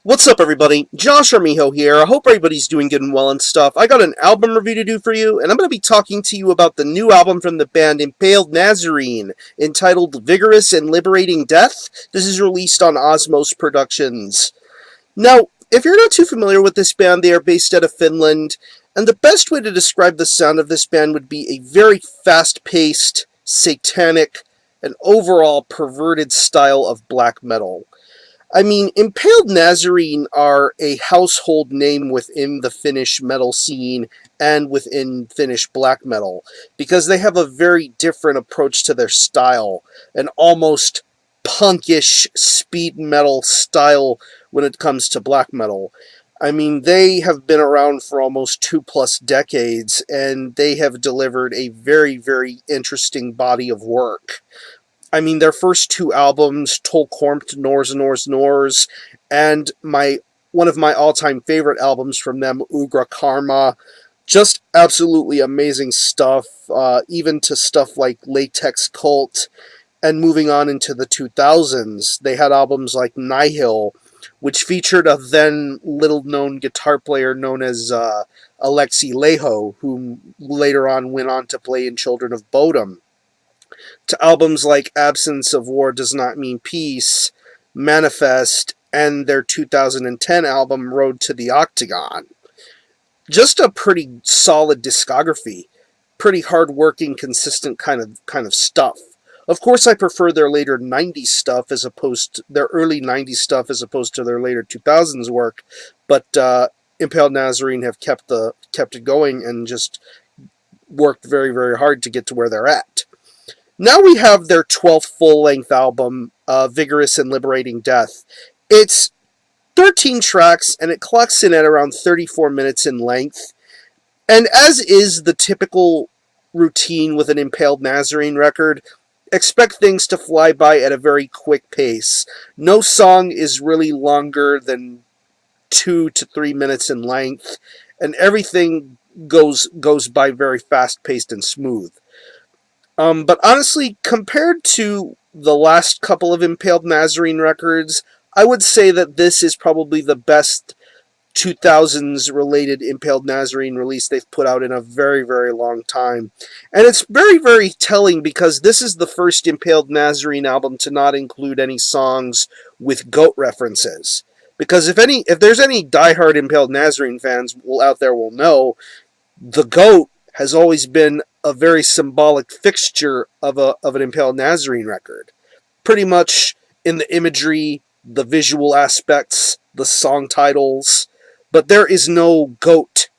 What's up, everybody? Josh Armijo here. I hope everybody's doing good and well and stuff. I got an album review to do for you, and I'm going to be talking to you about the new album from the band Impaled Nazarene, entitled Vigorous and Liberating Death. This is released on Osmose Productions. Now, if you're not too familiar with this band, they are based out of Finland, and the best way to describe the sound of this band would be a very fast-paced, satanic, and overall perverted style of black metal. I mean, Impaled Nazarene are a household name within the Finnish metal scene and within Finnish black metal, because they have a very different approach to their style, an almost punkish speed metal style when it comes to black metal. I mean, they have been around for almost 2+ decades, and they have delivered a very, very interesting body of work. I mean, their first two albums, Tolkormt, Nors, and one of my all-time favorite albums from them, Ugra Karma, just absolutely amazing stuff, even to stuff like Latex Cult, and moving on into the 2000s, they had albums like Nihil, which featured a then little-known guitar player known as Alexei Leho, who later on went on to play in Children of Bodom, to albums like Absence of War Does Not Mean Peace, Manifest, and their 2010 album Road to the Octagon. Just a pretty solid discography, pretty hard-working, consistent kind of stuff. Of course, I prefer their later 90s stuff as opposed to their early 90s stuff as opposed to their later 2000s work, but Impaled Nazarene have kept it going and just worked very, very hard to get to where they're at. Now we have their 12th full-length album, Vigorous and Liberating Death. It's 13 tracks, and it clocks in at around 34 minutes in length. And as is the typical routine with an Impaled Nazarene record, expect things to fly by at a very quick pace. No song is really longer than 2 to 3 minutes in length, and everything goes by very fast-paced and smooth. But honestly, compared to the last couple of Impaled Nazarene records, I would say that this is probably the best 2000s related Impaled Nazarene release they've put out in a very, very long time. And it's very, very telling because this is the first Impaled Nazarene album to not include any songs with goat references. Because if there's any diehard Impaled Nazarene fans out there will know, the goat has always been a very symbolic fixture of an Impaled Nazarene record. Pretty much in the imagery, the visual aspects, the song titles, but there is no goat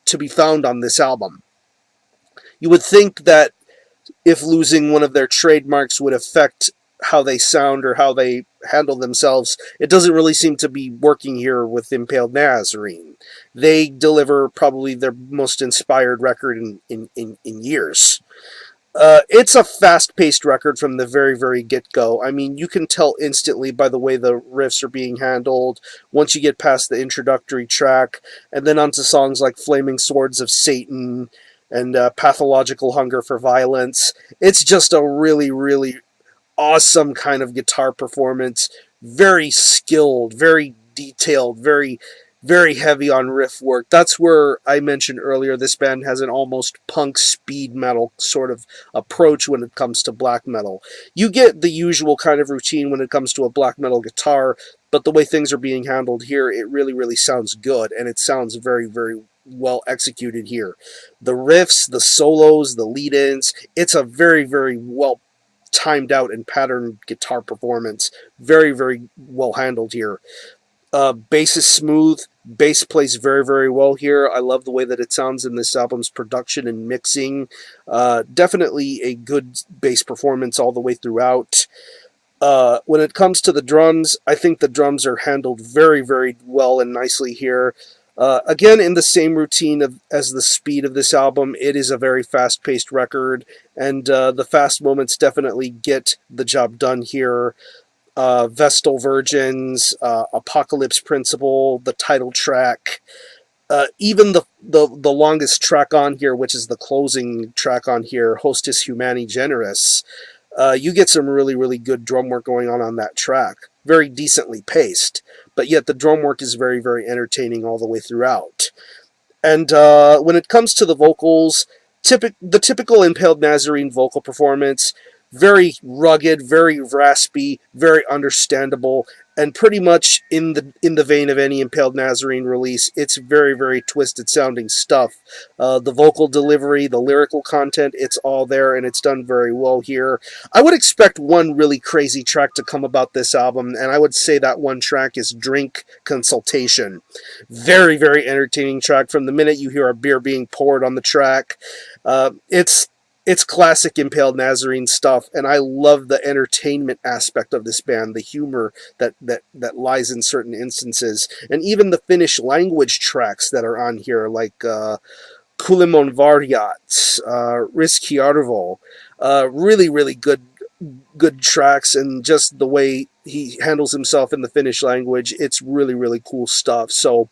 to be found on this album. You would think that if losing one of their trademarks would affect how they sound or how they handle themselves, it doesn't really seem to be working here with Impaled Nazarene. They deliver probably their most inspired record in years. It's a fast-paced record from the very, very get-go. I mean, you can tell instantly by the way the riffs are being handled once you get past the introductory track, and then onto songs like Flaming Swords of Satan and Pathological Hunger for Violence. It's just a really, really awesome kind of guitar performance, very skilled, very detailed, very, very heavy on riff work. That's where I mentioned earlier this band has an almost punk speed metal sort of approach when it comes to black metal. You get the usual kind of routine when it comes to a black metal guitar, but the way things are being handled here, it really, really sounds good, and it sounds very, very well executed here. The riffs, the solos, the lead-ins, it's a very, very well timed out and patterned guitar performance. Very, very well handled here. Bass is smooth. Bass plays very, very well here. I love the way that it sounds in this album's production and mixing. Definitely a good bass performance all the way throughout. When it comes to the drums, I think the drums are handled very, very well and nicely here. Again, in the same routine as the speed of this album, it is a very fast-paced record, and the fast moments definitely get the job done here. Vestal Virgins, Apocalypse Principle, the title track, even the longest track on here, which is the closing track on here, Hostis Humani Generis, you get some really, really good drum work going on that track. Very decently paced. but yet the drum work is very, very entertaining all the way throughout. And when it comes to the vocals, the typical Impaled Nazarene vocal performance, very rugged, very raspy, very understandable, and pretty much in the vein of any Impaled Nazarene release. It's very, very twisted sounding stuff. The vocal delivery, the lyrical content, it's all there, and it's done very well here. I would expect one really crazy track to come about this album, and I would say that one track is Drink Consultation. Very, very entertaining track. From the minute you hear a beer being poured on the track, it's classic Impaled Nazarene stuff, and I love the entertainment aspect of this band, the humor that lies in certain instances, and even the Finnish language tracks that are on here, like Kulemon Varjat, Riskiarvo, really, really good tracks, and just the way he handles himself in the Finnish language, it's really, really cool stuff. So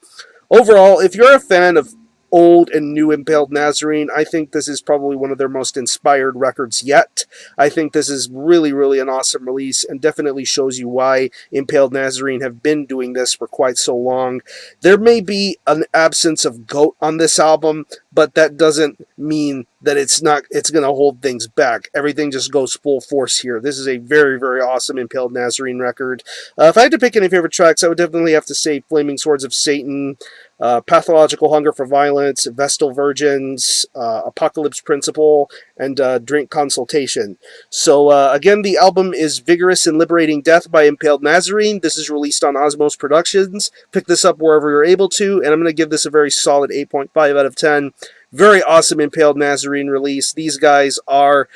overall, if you're a fan of old and new Impaled Nazarene, I think this is probably one of their most inspired records yet. I think this is really, really an awesome release, and definitely shows you why Impaled Nazarene have been doing this for quite so long. There may be an absence of goat on this album, but that doesn't mean that it's going to hold things back. Everything just goes full force here. This is a very, very awesome Impaled Nazarene record. If I had to pick any favorite tracks, I would definitely have to say Flaming Swords of Satan, Pathological Hunger for Violence, Vestal Virgins, Apocalypse Principle, and Drink Consultation. So again, the album is Vigorous and Liberating Death by Impaled Nazarene. This is released on Osmose Productions. Pick this up wherever you're able to, and I'm going to give this a very solid 8.5 out of 10. Very awesome Impaled Nazarene release. These guys are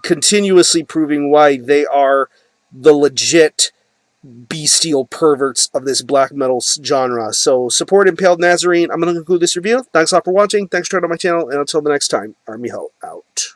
continuously proving why they are the legit bestial perverts of this black metal genre. So support Impaled Nazarene. I'm going to conclude this review. Thanks a lot for watching. Thanks for turning on my channel, and until the next time, Army Ho out.